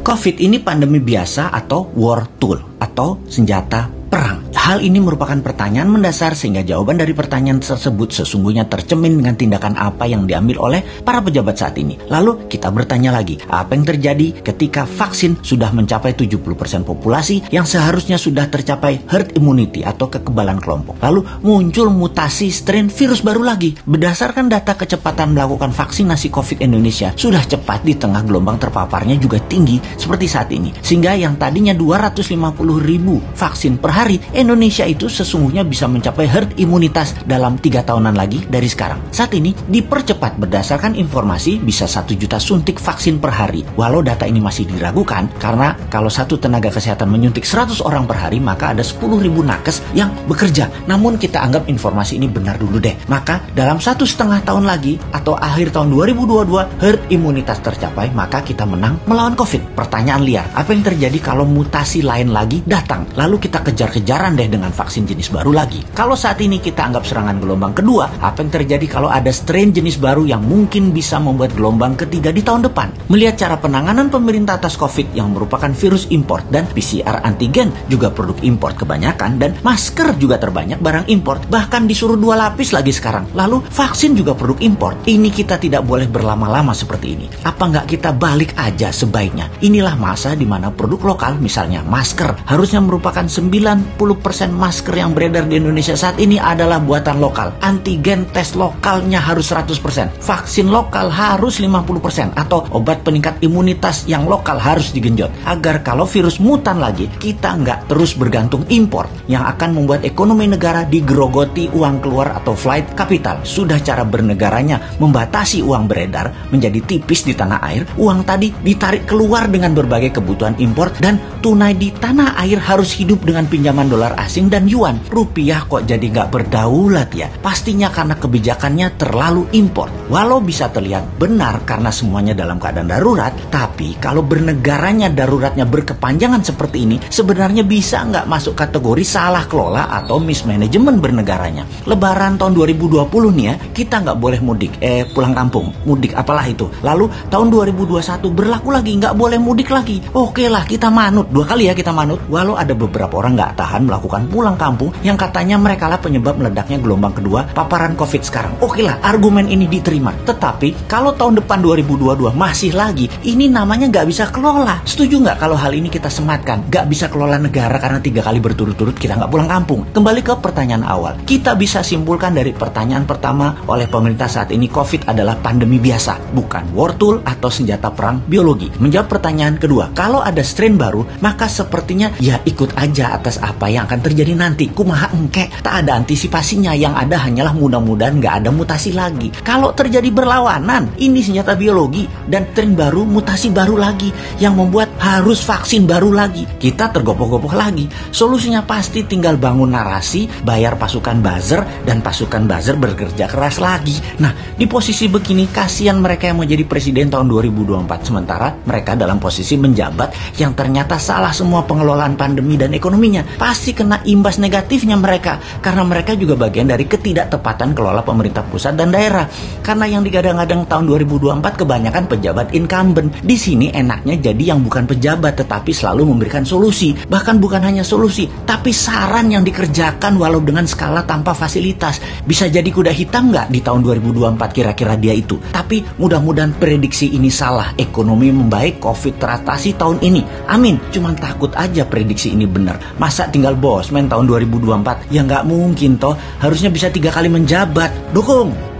COVID ini pandemi biasa atau war tool atau senjata perang? Hal ini merupakan pertanyaan mendasar sehingga jawaban dari pertanyaan tersebut sesungguhnya tercermin dengan tindakan apa yang diambil oleh para pejabat saat ini. Lalu kita bertanya lagi, apa yang terjadi ketika vaksin sudah mencapai 70% populasi yang seharusnya sudah tercapai herd immunity atau kekebalan kelompok. Lalu muncul mutasi strain virus baru lagi. Berdasarkan data kecepatan melakukan vaksinasi COVID Indonesia sudah cepat di tengah gelombang terpaparnya juga tinggi seperti saat ini. Sehingga yang tadinya 250.000 vaksin per hari, Indonesia itu sesungguhnya bisa mencapai herd imunitas dalam 3 tahunan lagi dari sekarang. Saat ini dipercepat berdasarkan informasi bisa 1 juta suntik vaksin per hari. Walau data ini masih diragukan karena kalau satu tenaga kesehatan menyuntik 100 orang per hari maka ada 10.000 nakes yang bekerja. Namun kita anggap informasi ini benar dulu deh. Maka dalam 1,5 tahun lagi atau akhir tahun 2022 herd imunitas tercapai maka kita menang melawan COVID. Pertanyaan liar, apa yang terjadi kalau mutasi lain lagi datang? Lalu kita kejar-kejaran deh dengan vaksin jenis baru lagi. Kalau saat ini kita anggap serangan gelombang kedua, apa yang terjadi kalau ada strain jenis baru yang mungkin bisa membuat gelombang ketiga di tahun depan? Melihat cara penanganan pemerintah atas COVID yang merupakan virus import dan PCR antigen juga produk import kebanyakan dan masker juga terbanyak barang import, bahkan disuruh 2 lapis lagi sekarang. Lalu vaksin juga produk import. Ini kita tidak boleh berlama-lama seperti ini. Apa nggak kita balik aja sebaiknya? Inilah masa di mana produk lokal, misalnya masker, harusnya merupakan 90% masker yang beredar di Indonesia saat ini adalah buatan lokal. Antigen tes lokalnya harus 100%. Vaksin lokal harus 50%. Atau obat peningkat imunitas yang lokal harus digenjot. Agar kalau virus mutan lagi, kita nggak terus bergantung impor yang akan membuat ekonomi negara digerogoti uang keluar atau flight capital. Sudah cara bernegaranya membatasi uang beredar menjadi tipis di tanah air, uang tadi ditarik keluar dengan berbagai kebutuhan impor dan tunai di tanah air harus hidup dengan pinjaman dolar asing dan yuan. Rupiah kok jadi nggak berdaulat ya? Pastinya karena kebijakannya terlalu impor. Walau bisa terlihat benar karena semuanya dalam keadaan darurat, tapi kalau bernegaranya daruratnya berkepanjangan seperti ini, sebenarnya bisa nggak masuk kategori salah kelola atau mismanagement bernegaranya. Lebaran tahun 2020 nih ya, kita nggak boleh mudik, pulang kampung, mudik apalah itu. Lalu tahun 2021 berlaku lagi, nggak boleh mudik lagi. Oke lah, kita manut, 2 kali ya kita manut. Walau ada beberapa orang nggak tahan melakukan pulang kampung yang katanya mereka lah penyebab meledaknya gelombang kedua paparan COVID sekarang. Oke lah, argumen ini diterima. Tetapi kalau tahun depan 2022 masih lagi, ini namanya nggak bisa kelola. Setuju nggak kalau hal ini kita sematkan? Nggak bisa kelola negara karena 3 kali berturut-turut kita nggak pulang kampung. Kembali ke pertanyaan awal, kita bisa simpulkan dari pertanyaan pertama oleh pemerintah saat ini, COVID adalah pandemi biasa, bukan war tool atau senjata perang biologi. Menjawab pertanyaan kedua, kalau ada strain baru, maka sepertinya ya ikut aja atas apa yang akan terjadi nanti. Kumaha engke, tak ada antisipasinya, yang ada hanyalah mudah-mudahan nggak ada mutasi lagi. Kalau terjadi berlawanan, ini senjata biologi dan strain baru, mutasi baru lagi yang membuat harus vaksin baru lagi. Kita tergopoh-gopoh lagi. Solusinya pasti tinggal bangun narasi, bayar pasukan buzzer, dan pasukan buzzer bekerja keras lagi. Nah, di posisi begini, kasihan mereka yang mau jadi presiden tahun 2024. Sementara mereka dalam posisi menjabat yang ternyata salah semua pengelolaan pandemi dan ekonominya. Pasti kena imbas negatifnya mereka, karena mereka juga bagian dari ketidaktepatan kelola pemerintah pusat dan daerah. Karena yang digadang-gadang tahun 2024 kebanyakan pejabat incumbent. Di sini enaknya jadi yang bukan pejabat tetapi selalu memberikan solusi. Bahkan bukan hanya solusi, tapi saran yang dikerjakan walau dengan skala tanpa fasilitas. Bisa jadi kuda hitam nggak di tahun 2024 kira-kira dia itu. Tapi mudah-mudahan prediksi ini salah. Ekonomi membaik, COVID teratasi tahun ini. Amin. Cuman takut aja prediksi ini benar. Masa tinggal bosman tahun 2024? Ya nggak mungkin toh. Harusnya bisa 3 kali menjabat. Dukung.